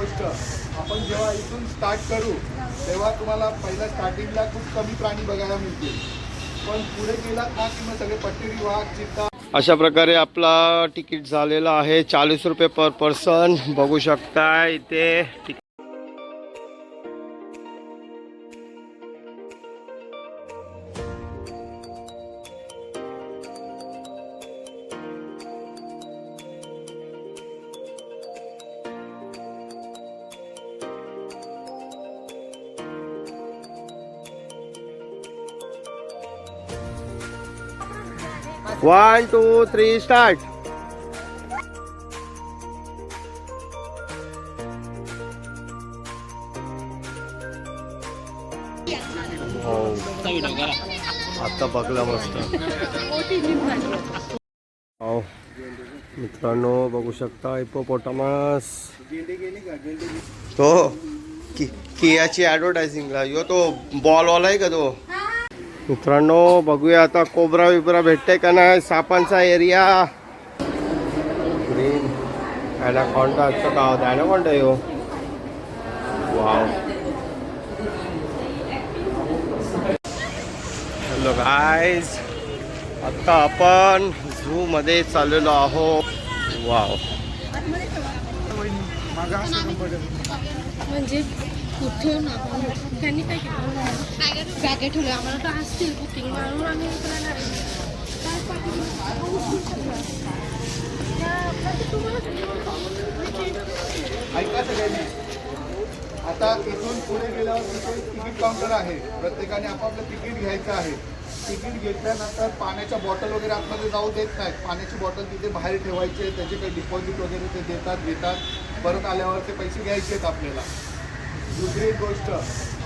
गोष्ट, आपण जेव्हा इथून स्टार्ट करू तेव्हा तुम्हाला पहिल्या स्टार्टिंगला खूप कमी प्राणी बघायला मिळतील, पण पुढे गेलात ना की मग सगळे पट्टेरी वाघ, चित्ता. अशा प्रकारे आपला तिकीट झालेला आहे 40 रुपये पर पर्सन. बघू शकता इथे. One, two, three, start. आता बघला मस्त. मित्रांनो बघू शकता हिप्पोपोटामस. तो कियाची ॲडव्हर्टायझिंगला यो तो बॉलवाला आहे का तो. मित्रांनो बघूया आता कोबरा विब्रा भेटते का नाही. सापांचा एरिया. Green Anaconda. असं का होतं ॲनाकोंडा यो. वाव. हॅलो गाईज, आता आपण झू मध्ये चाललेलो आहोत. वाव. म्हणजे कुठे ना त्यांनी काय बॅगे ठेवले आम्हाला तर असतील बुकिंग म्हणून आम्ही ऐका सगळ्यांनी, आता इथून पुढे गेल्यावर तिथे तिकीट काउंटर आहे. प्रत्येकाने आपापलं तिकीट घ्यायचं आहे. तिकीट घेतल्यानंतर पाण्याच्या बॉटल वगैरे आतमध्ये जाऊ देत नाहीत. पाण्याची बॉटल तिथे बाहेर ठेवायची आहे. त्याचे काही डिपॉझिट वगैरे ते घेतात. परत आल्यावर ते पैसे घ्यायचे आहेत आपल्याला. दुसरी एक गोष्ट,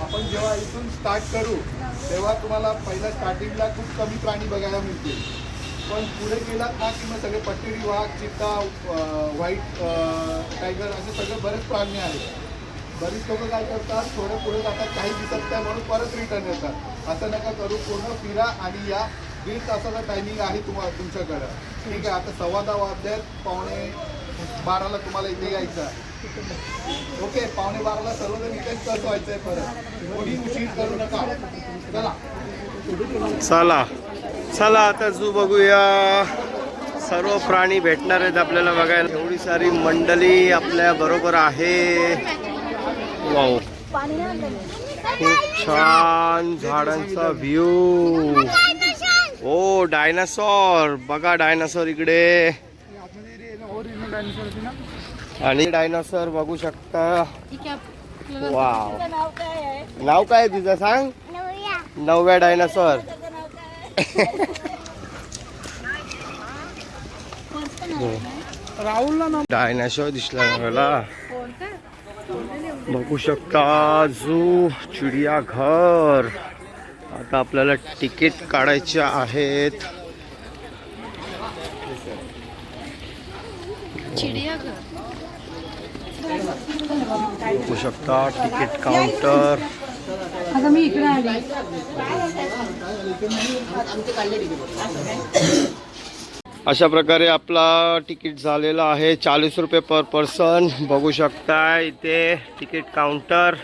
आपण जेव्हा इथून स्टार्ट करू तेव्हा तुम्हाला पहिल्या स्टार्टिंगला खूप कमी प्राणी बघायला मिळतील, पण पुढे गेलात ना की मग सगळे पट्टेरी वाघ, चित्ता, व्हाईट टायगर असे सगळे बरेच प्राणी आहेत. बरीच लोक काय करतात, थोडं पुढे जातात, काही दिसत नाही म्हणून परत रिटर्न येतात. असं नका करू. पूर्ण फिरा आणि या. 20 तासाचा टायमिंग आहे तुमच्याकडं. ठीक आहे. आता 11:15 वाजल्यात. 11:45 तुम्हाला इथे यायचं आहे. ओके. 11:45 सर्वजण इथेच कसं व्हायचं आहे. परत कोणी उशीर करू नका. चला चला आता झू बघूया. सर्व प्राणी भेटणार आहेत आपल्याला बघायला. एवढी सारी मंडळी आपल्या बरोबर आहे. वाव. खूप छान झाडांचा व्ह्यू. ओ डायनासॉर बघा. डायनासॉर इकडे. आणि डायनासॉर बघू शकता. वाव. नाव काय तुझं सांग. नवव्या डायनासॉर. डायनासॉर दिसला मला. बघू शकता झू चिडियाघर. आता आपल्याला तिकीट काढायचे आहेत. बघू शकता तिकीट काउंटर. अशा प्रकारे आपला तिकीट झालेला आहे 40 रुपये पर पर्सन. बघू शकता इथे तिकीट काउंटर.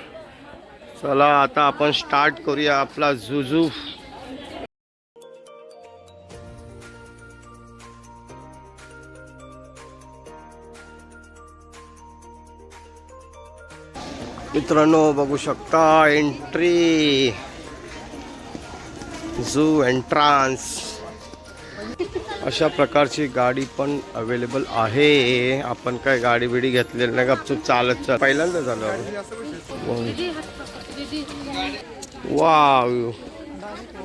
चला आता आपण स्टार्ट करूया आपला झू. मित्रांनो बघू शकता एंट्री. Zoo entrance. अशा प्रकारची गाडी पण अवेलेबल आहे. आपण काय गाडी बिडी घेतलेली नाही. गपचूप चालत पहिल्यांदा झालं. वाव.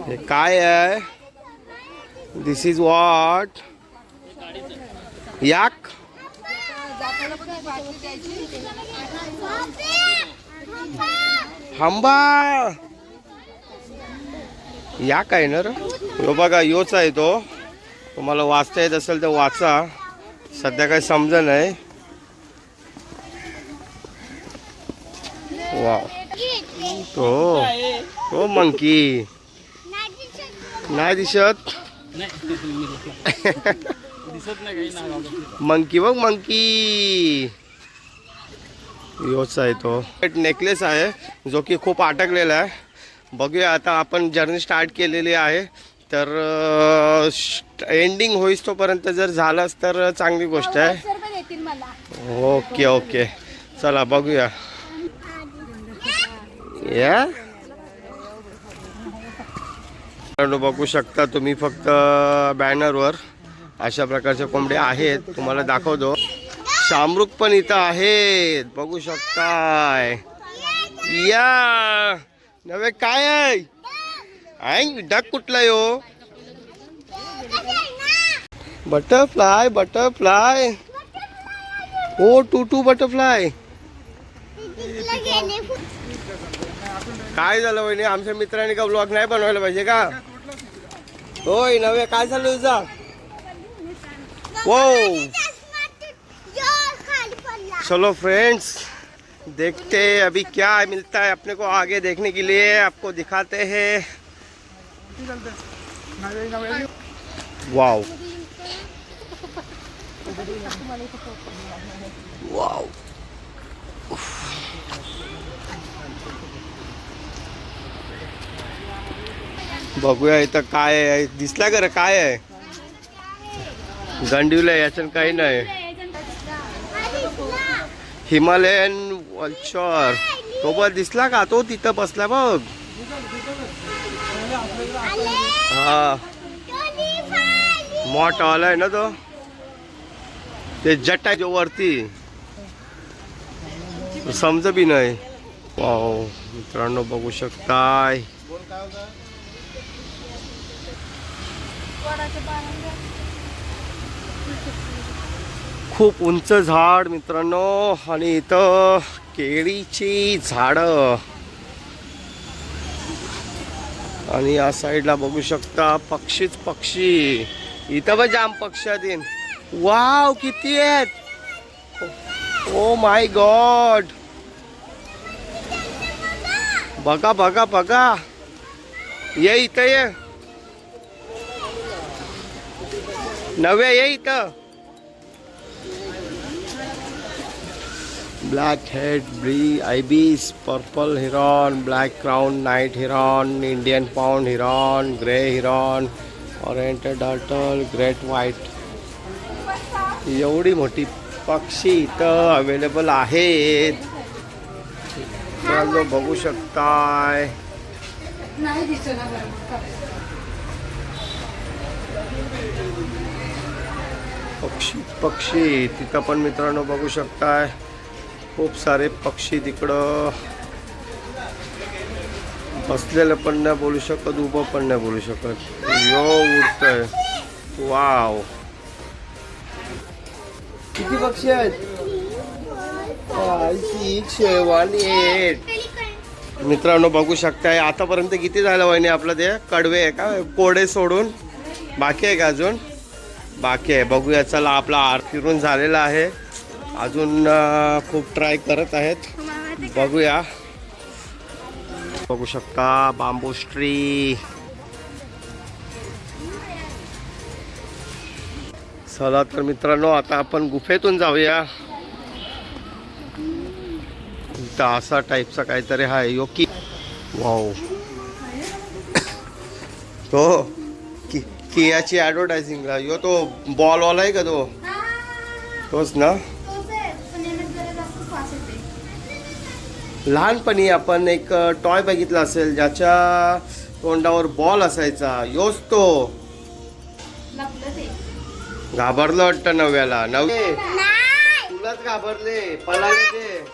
हे काय आहे. दिस इज व्हॉट. याक. हंबा. या काय ना रे. बघा योच आहे तो. तुम्हाला वाचता येत असेल तर वाचा. सध्या काही समजा नाही. वाव. तो मंकी नाही दिसत. मंकी बघ मंकी. योच आहे तो एक नेकलेस आहे जो की खूप अटकलेला आहे. बघूया आता आपण जर्नी स्टार्ट केलेली आहे तर एंडिंग होईस तोपर्यंत जर झालंच तर चांगली गोष्ट आहे. ओके ओके चला बघूया. या बघू शकता तुम्ही फक्त बॅनरवर अशा प्रकारच्या कोंबड्या आहेत. तुम्हाला दाखवतो. शामरुख पण इथं आहेत बघू शकताय. या नवे काय आहे डक कुठला यो बटरफ्लाय बटरफ्लाय ओ टू बटरफ्लाय. काय झालं वहिनी आमच्या मित्रांनी का ब्लॉग नाही बनवायला पाहिजे का. होय नवे काय झालं तुझा. वो चलो फ्रेंड्स देखते अभी क्या मिलता है अपने को आगे देखने के लिए आपको दिखाते हैं. वाव वाव बघूया इथं काय आहे. दिसला का रे काय आहे. गंडीवलं याच्यात काही नाही. हिमालयन वल्चर तो बघ दिसला का तो तिथं बसला बघ. हा मोठा आलाय ना तो ते जट आहे जो वरती समज बी नाही. वाव मित्रांनो बघू शकताय. खूप उंच झाड मित्रांनो आणि इथं केळीची झाडं आणि या साईडला बघू शकता पक्षीच पक्षी. इथं पण जाम पक्षातील. वाव किती आहेत. ओ माय गॉड बघा बघा बघा. ये इथं ये नव्या ये इथं. ब्लॅक हेड ब्री ibis purple heron black crown night heron Indian pond heron grey heron oriented turtle great white. एवढी मोठी पक्षी इथं अवेलेबल आहेत. बघू शकताय. पक्षी पक्षी तिथं पण मित्रांनो बघू शकताय. खूप सारे पक्षी तिकडं बसलेलं पण नाही बोलू शकत उभं पण नाही बोलू शकत. यो उडतंय. वाव किती पक्षी आहेत. 5 6 7 8 मित्रांनो बघू शकताय. आतापर्यंत किती झालं वहिनी आपलं ते कडवे आहे का कोडे सोडून बाकी आहे का अजून बाकी आहे. बघूया चला आपला आर फिरून झालेला आहे. अजून खूप ट्राय करत आहेत. बघूया. बघू शकता बांबूस ट्री. चला तर मित्रांनो आता आपण गुफेतून जाऊया. इथं असा टाईपचा काहीतरी आहे योकी. वाव तो कियाची ॲडव्हर्टायझिंगला यो तो बॉलवाला आहे का तो तोच ना. लहानपणी आपण एक टॉय बघितला असेल ज्याच्या तोंडावर बॉल असायचा. योच तो घाबरलं वाटतं नव्याला. नवे तुलाच घाबरले पळाले ते.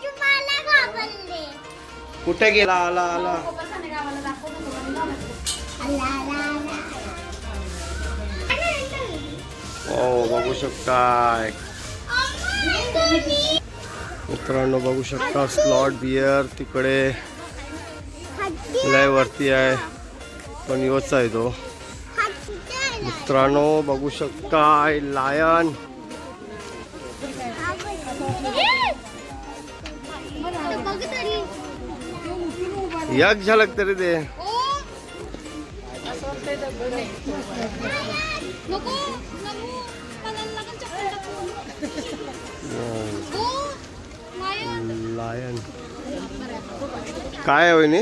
कुठे गेला. आला आला. हो बघू शकताय मित्रांनो बघू शकता स्लॉट बियर तिकडे लय वरती आहे पण योच आहे तो. मित्रांनो बघू शकताय लायन. एक झलक तरी दे. लायन काय आहे वहिनी?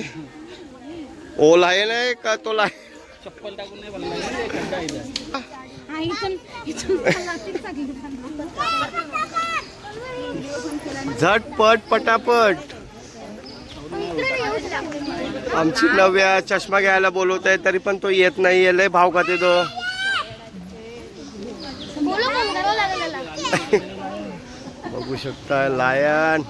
ओ लायन आहे का तो लायन? चप्पल टाकून नाही बनला. झटपट पटापट. आमची नव्या चष्मा घ्यायला बोलवत आहे तरी पण तो येत नाही. लय भाव खाते तो. बघू शकता लायन.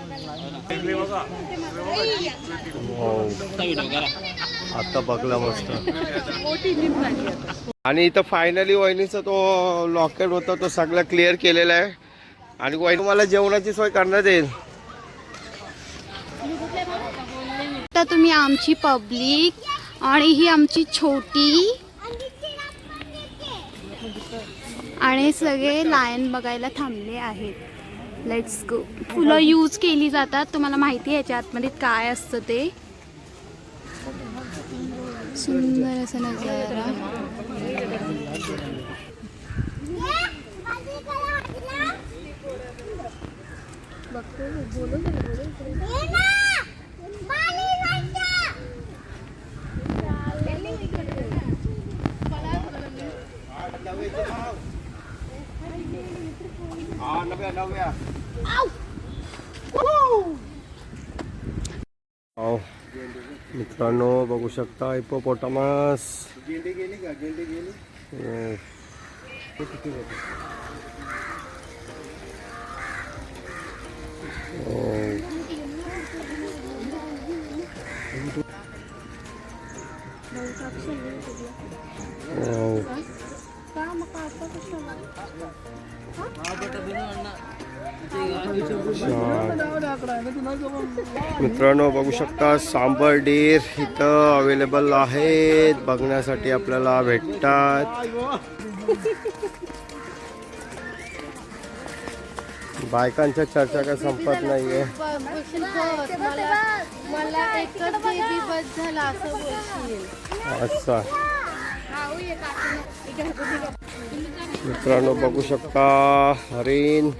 आता बघला मस्त. आणि इथं फायनली वहिनीचा तो लॉकेट होता तो सगळा क्लिअर केलेला आहे. आणि वहिनी मला जेवणाची सोय करण्यात येईल. तर तुम्ही आमची पब्लिक आणि ही आमची छोटी आणि सगळे लायन बघायला थांबले आहेत. Let's go. फुलं यूज केली जातात. तुम्हाला माहिती आहे याच्या आतमध्ये काय असतं ते. सुंदर असं नजारा. मित्रांनो बघू शकता हिपोपोटामस. गेंडी गेली का? गेंडी गेली. मित्रांनो बघू शकता सांबर डीर इथं अवेलेबल आहेत. बघण्यासाठी आपल्याला भेटतात. बायकांच्या चर्चा काय संपत नाहीये. अच्छा मित्रांनो बघू शकता हरिण.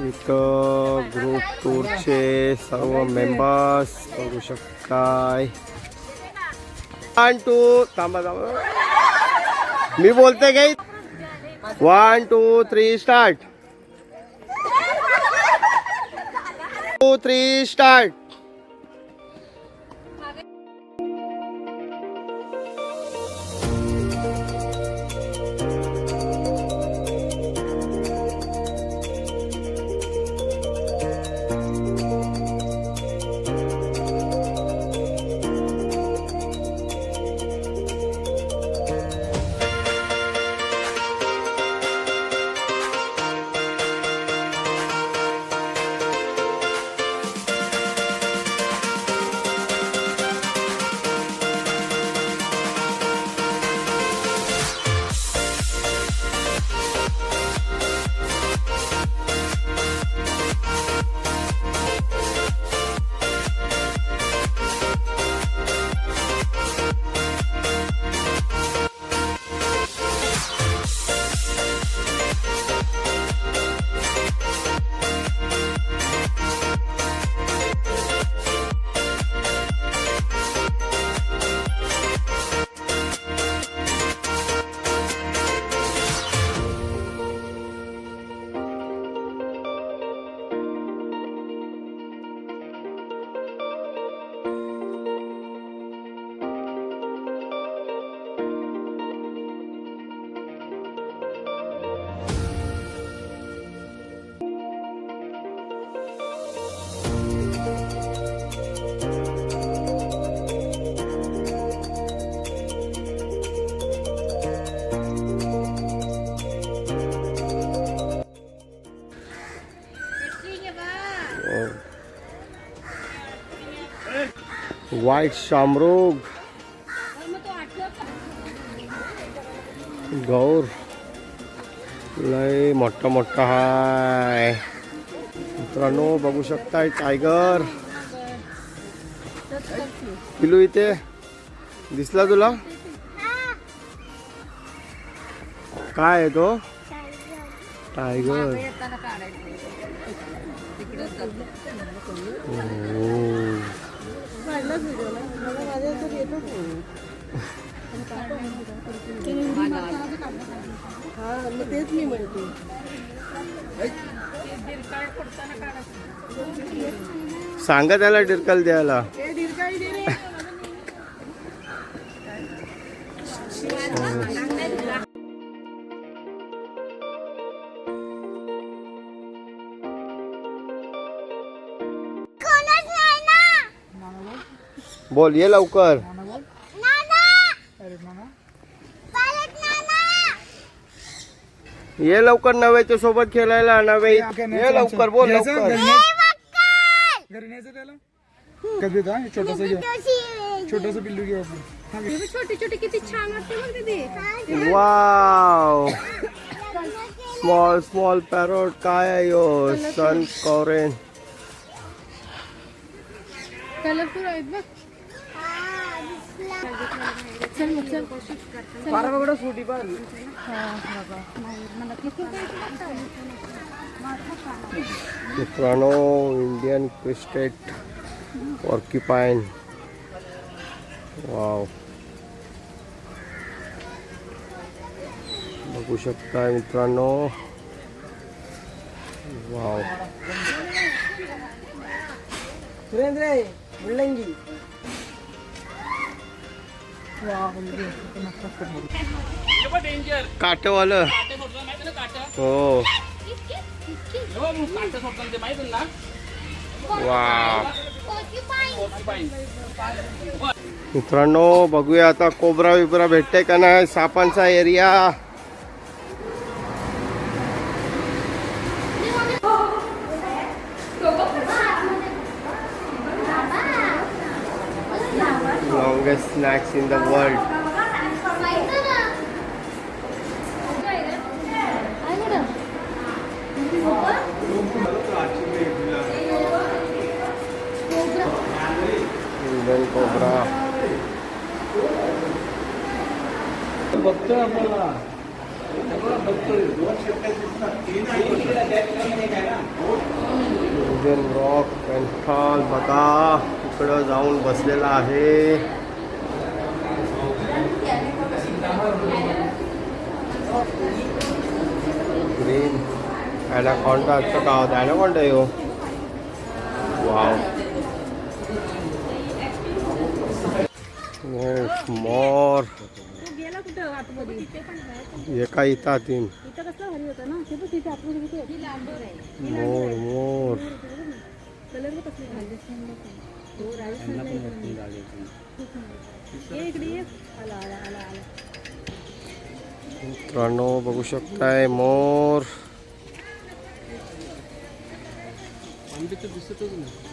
इथं ग्रुप टूरचे सर्व मेंबर्स बघू शकताय. 1 2 थांबा थांबा मी बोलते काही. 1 2 3 स्टार्ट. 2 3 स्टार्ट. व्हाईट शामरुग गौर लय मोठा मोठा हाय. मित्रांनो बघू शकताय टायगर. पिलू इथे दिसला तुला? काय आहे तो? टायगर. तेच मी म्हणते. सांगा त्याला डिरकल द्यायला. बोल ये लवकर. ये लवकर नव्याच्या सोबत खेळायला. नवे ये लवकर. बोल लवकर. घरी न्यायचं त्याला कधी छोटस घ्या. छोटस पिल्लू घेऊ आपण. छोटे छोटे किती छान वाटते बघ ते. वाव. Small small parrot. काय आहे यो? सन कॉरेन. कलरफुल आहेत बघ. चल मग चल. पारा सुटी पण मित्रांनो इंडियन क्रिस्टेट पॉर्क्युपाईन. वाव बघू शकता मित्रांनो. वाव सुरेंद्र मुल्लंगी. डेंजर काटवालं. काटे सोडतात माहिती ना काट. हो काटे सोडतात ते माहिती ना. वाव. Porcupine. मित्रांनो बघूया आता कोबरा बिबरा भेटते का नाही. सापांचा area. Longest snakes in the world. Indian cobra. बघतोय आपल्याला. इंडियन रॉक पेंथॉल बघा इकडं जाऊन बसलेला आहे. Green Anaconda. असं का होतं? ॲनाकोंडा यो. वाव. मोर. गेला कुठं आतमध्ये. एका इथं तीन. इथं कसं भारी होतं ना. ते पण तिथे आतमध्ये किती मोर मोर. कलर कसले घालले. इकडे ये. आला आला आला आला. मित्रांनो बघू शकताय मोर. आमच्या दिसतच नाही.